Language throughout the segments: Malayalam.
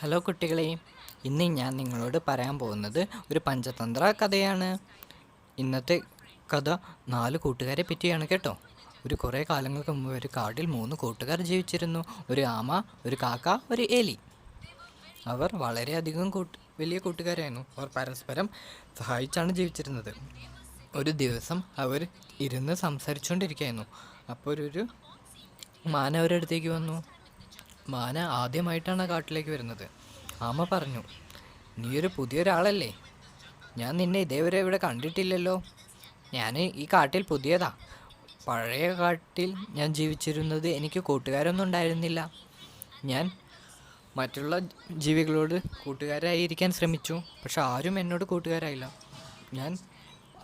ഹലോ കുട്ടികളെ, ഇന്ന് ഞാൻ നിങ്ങളോട് പറയാൻ പോകുന്നത് ഒരു പഞ്ചതന്ത്ര കഥയാണ്. ഇന്നത്തെ കഥ 4 കൂട്ടുകാരെ പറ്റിയാണ് കേട്ടോ. കുറേ കാലങ്ങൾക്ക് മുമ്പ് ഒരു കാട്ടിൽ 3 കൂട്ടുകാർ ജീവിച്ചിരുന്നു. ഒരു ആമ, ഒരു കാക്ക, ഒരു എലി. അവർ വളരെയധികം വലിയ കൂട്ടുകാരായിരുന്നു. അവർ പരസ്പരം സഹായിച്ചാണ് ജീവിച്ചിരുന്നത്. ഒരു ദിവസം അവർ ഇരുന്ന് സംസാരിച്ചുകൊണ്ടിരിക്കുകയായിരുന്നു. അപ്പോൾ ഒരു മാന അവരുടെ അടുത്തേക്ക് വന്നു. മാന ആദ്യമായിട്ടാണ് കാട്ടിലേക്ക് വരുന്നത്. ആമ പറഞ്ഞു, നീയൊരു പുതിയൊരാളല്ലേ? ഞാൻ നിന്നെ ഇതേവരെ ഇവിടെ കണ്ടിട്ടില്ലല്ലോ. ഞാൻ ഈ കാട്ടിൽ പുതിയതാ. പഴയ കാട്ടിൽ ഞാൻ ജീവിച്ചിരുന്നത് എനിക്ക് കൂട്ടുകാരൊന്നും ഉണ്ടായിരുന്നില്ല. ഞാൻ മറ്റുള്ള ജീവികളോട് കൂട്ടുകാരായിരിക്കാൻ ശ്രമിച്ചു, പക്ഷെ ആരും എന്നോട് കൂട്ടുകാരായില്ല. ഞാൻ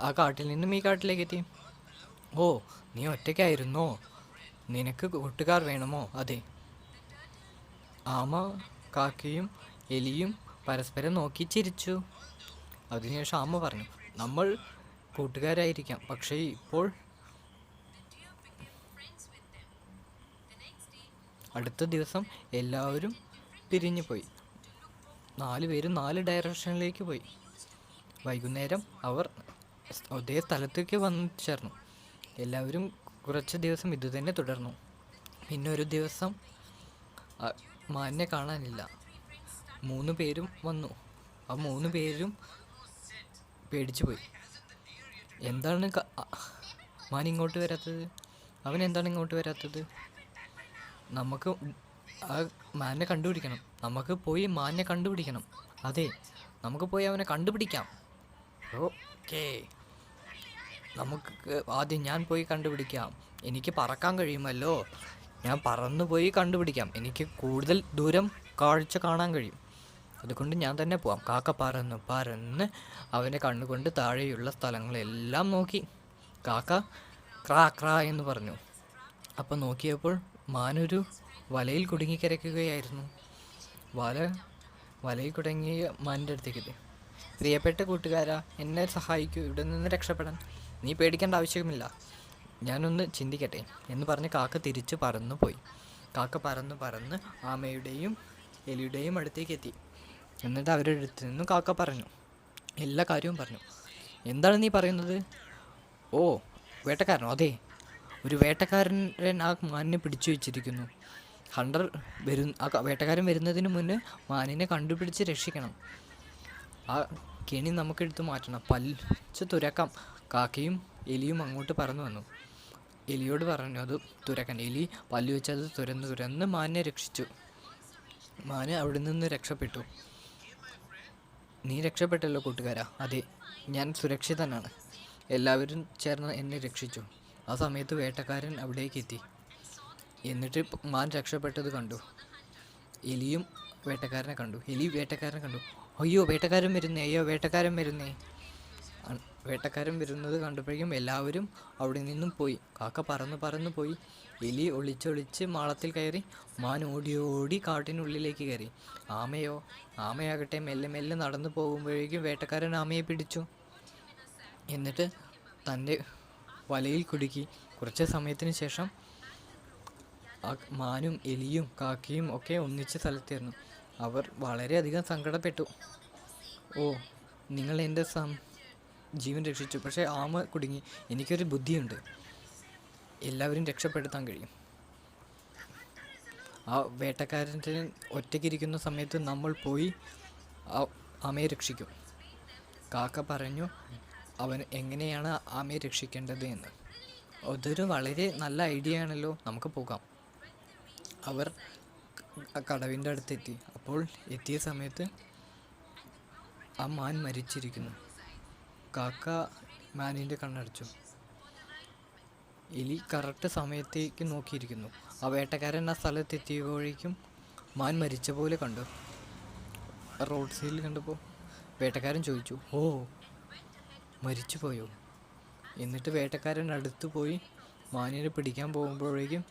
ആ കാട്ടിൽ നിന്നും ഈ കാട്ടിലേക്ക് എത്തി. ഓ, നീ ഒറ്റയ്ക്കായിരുന്നോ? നിനക്ക് കൂട്ടുകാർ വേണമോ? അതെ. ആമ, കാക്കയും എലിയും പരസ്പരം നോക്കി ചിരിച്ചു. അതിനുശേഷം ആമ പറഞ്ഞു, നമ്മൾ കൂട്ടുകാരായിരിക്കാം, പക്ഷേ ഇപ്പോൾ അടുത്ത ദിവസം എല്ലാവരും പിരിഞ്ഞു പോയി. 4 പേരും 4 ഡയറക്ഷനിലേക്ക് പോയി. വൈകുന്നേരം അവർ ഒരേ സ്ഥലത്തേക്ക് വന്നു ചേർന്നു. എല്ലാവരും കുറച്ച് ദിവസം ഇതുതന്നെ തുടർന്നു. പിന്നെ ഒരു ദിവസം മാനിനെ കാണാനില്ല. 3 പേരും വന്നു. ആ 3 പേരും പേടിച്ചു പോയി. എന്താണ് മാൻ ഇങ്ങോട്ട് വരാത്തത്? അവൻ എന്താണ് ഇങ്ങോട്ട് വരാത്തത്? നമുക്ക് ആ മാനിനെ കണ്ടുപിടിക്കണം. നമുക്ക് പോയി മാനിനെ കണ്ടുപിടിക്കണം. അതെ, നമുക്ക് പോയി അവനെ കണ്ടുപിടിക്കാം. ഓക്കേ, നമുക്ക് ആദ്യം ഞാൻ പോയി കണ്ടുപിടിക്കാം. എനിക്ക് പറക്കാൻ കഴിയുമല്ലോ. ഞാൻ പറന്നു പോയി കണ്ടുപിടിക്കാം. എനിക്ക് കൂടുതൽ ദൂരം കാഴ്ച കാണാൻ കഴിയും. അതുകൊണ്ട് ഞാൻ തന്നെ പോവാം. കാക്ക പറന്ന് പറന്ന് അവനെ കണ്ണുകൊണ്ട് താഴെയുള്ള സ്ഥലങ്ങളെല്ലാം നോക്കി. കാക്ക ക്രാ ക്രാ എന്ന് പറഞ്ഞു. അപ്പം നോക്കിയപ്പോൾ മാനൊരു വലയിൽ കുടുങ്ങിക്കിടക്കുകയായിരുന്നു. വലയിൽ കുടുങ്ങിയ മാനിൻ്റെ അടുത്തേക്ക്, പ്രിയപ്പെട്ട കൂട്ടുകാരാ, എന്നെ സഹായിക്കൂ, ഇവിടെ നിന്ന് രക്ഷപ്പെടാൻ. നീ പേടിക്കേണ്ട ആവശ്യമില്ല, ഞാനൊന്ന് ചിന്തിക്കട്ടെ എന്ന് പറഞ്ഞ് കാക്ക തിരിച്ച് പറന്നു പോയി. കാക്ക പറന്ന് പറന്ന് ആമയുടെയും എലിയുടെയും അടുത്തേക്ക് എത്തി. എന്നിട്ട് അവരുടെ അടുത്ത് നിന്നും കാക്ക പറഞ്ഞു, എല്ലാ കാര്യവും പറഞ്ഞു. എന്താണ് നീ പറയുന്നത്? ഓ, വേട്ടക്കാരനോ? അതെ, ഒരു വേട്ടക്കാരൻ ആ മാനിനെ പിടിച്ചു വെച്ചിരിക്കുന്നു. ആ വേട്ടക്കാരൻ വരുന്നതിന് മുന്നേ മാനിനെ കണ്ടുപിടിച്ച് രക്ഷിക്കണം. ആ കെണി നമുക്കെടുത്ത് മാറ്റണം, പല്ലിച്ച് തുരക്കാം. കാക്കയും എലിയും അങ്ങോട്ട് പറന്നു വന്നു. എലിയോട് പറഞ്ഞു അത് തുരക്കാൻ. എലി പല്ലു വെച്ച് അത് തുരന്ന് മാനിനെ രക്ഷിച്ചു. മാന് അവിടെ നിന്ന് രക്ഷപ്പെട്ടു. നീ രക്ഷപ്പെട്ടല്ലോ കൂട്ടുകാരാ. അതെ, ഞാൻ സുരക്ഷിതനാണ്. എല്ലാവരും ചേർന്ന് എന്നെ രക്ഷിച്ചു. ആ സമയത്ത് വേട്ടക്കാരൻ അവിടേക്ക് എത്തി. എന്നിട്ട് മാൻ രക്ഷപ്പെട്ടത് കണ്ടു. എലിയും വേട്ടക്കാരനെ കണ്ടു. എലി വേട്ടക്കാരനെ കണ്ടു. അയ്യോ, വേട്ടക്കാരൻ വരുന്നേ, അയ്യോ വേട്ടക്കാരൻ വരുന്നേ. വേട്ടക്കാരൻ വരുന്നത് കണ്ടപ്പോഴേക്കും എല്ലാവരും അവിടെ നിന്നും പോയി. കാക്ക പറന്ന് പോയി. എലി ഒളിച്ചൊളിച്ച് മാളത്തിൽ കയറി. മാൻ ഓടി ഓടി കാട്ടിനുള്ളിലേക്ക് കയറി. ആമയാകട്ടെ മെല്ലെ നടന്നു പോകുമ്പോഴേക്കും വേട്ടക്കാരൻ ആമയെ പിടിച്ചു. എന്നിട്ട് തൻ്റെ വലയിൽ കുടുക്കി. കുറച്ച് സമയത്തിന് ശേഷം മാനും എലിയും കാക്കയും ഒക്കെ ഒന്നിച്ച സ്ഥലത്തായിരുന്നു. അവർ വളരെയധികം സങ്കടപ്പെട്ടു. ഓ, നിങ്ങൾ എൻ്റെ ജീവൻ രക്ഷിച്ചു, പക്ഷേ ആമ കുടുങ്ങി. എനിക്കൊരു ബുദ്ധിയുണ്ട്, എല്ലാവരും രക്ഷപ്പെടുത്താൻ കഴിയും. ആ വേട്ടക്കാരൻ്റെ ഒറ്റയ്ക്കിരിക്കുന്ന സമയത്ത് നമ്മൾ പോയി ആമയെ രക്ഷിക്കും. കാക്ക പറഞ്ഞു അവൻ എങ്ങനെയാണ് ആമയെ രക്ഷിക്കേണ്ടത് എന്ന്. അതൊരു വളരെ നല്ല ഐഡിയ ആണല്ലോ, നമുക്ക് പോകാം. അവർ കടവിൻ്റെ അടുത്തെത്തി. അപ്പോൾ എത്തിയ സമയത്ത് ആ മാൻ മരിച്ചിരിക്കുന്നു. കാക്ക മാനിൻ്റെ കണ്ണടച്ചു. എലി കറക്റ്റ് സമയത്തേക്ക് നോക്കിയിരിക്കുന്നു. ആ വേട്ടക്കാരൻ ആ സ്ഥലത്തെത്തിയപ്പോഴേക്കും മാൻ മരിച്ച പോലെ കണ്ടു. റോഡ് സൈഡിൽ കണ്ടപ്പോൾ വേട്ടക്കാരൻ ചോദിച്ചു, ഓ, മരിച്ചു പോയോ? എന്നിട്ട് വേട്ടക്കാരൻ അടുത്ത് പോയി മാനിനെ പിടിക്കാൻ പോകുമ്പോഴേക്കും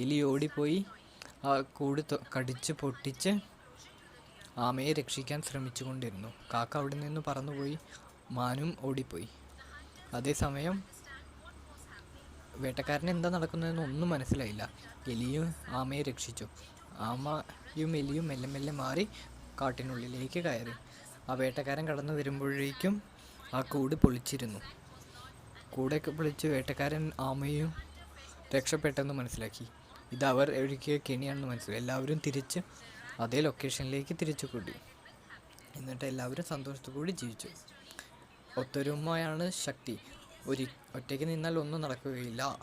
എലി ഓടിപ്പോയി ആ കൂട് കടിച്ച് പൊട്ടിച്ച് ആമയെ രക്ഷിക്കാൻ ശ്രമിച്ചു കൊണ്ടിരുന്നു. കാക്ക അവിടെ നിന്ന് പറന്നുപോയി. മാനും ഓടിപ്പോയി. അതേസമയം വേട്ടക്കാരന് എന്താ നടക്കുന്നതെന്ന് ഒന്നും മനസ്സിലായില്ല. എലിയും ആമയെ രക്ഷിച്ചു. ആമയും എലിയും മെല്ലെ മെല്ലെ മാറി കാട്ടിനുള്ളിലേക്ക് കയറി. ആ വേട്ടക്കാരൻ കടന്നു വരുമ്പോഴേക്കും ആ കൂട് പൊളിച്ചിരുന്നു. കൂടൊക്കെ പൊളിച്ച് വേട്ടക്കാരൻ ആമയും രക്ഷപ്പെട്ടെന്ന് മനസ്സിലാക്കി. ഇത് അവർ ഒരുക്കിയ കെണിയാണെന്ന് മനസ്സിലായി. എല്ലാവരും തിരിച്ച് അതേ ലൊക്കേഷനിലേക്ക് തിരിച്ചു കൂടി. എന്നിട്ട് എല്ലാവരും സന്തോഷത്തോടുകൂടി ജീവിച്ചു. ഒത്തൊരുമയാണ് ശക്തി. ഒറ്റയ്ക്ക് നിന്നാൽ ഒന്നും നടക്കുകയില്ല.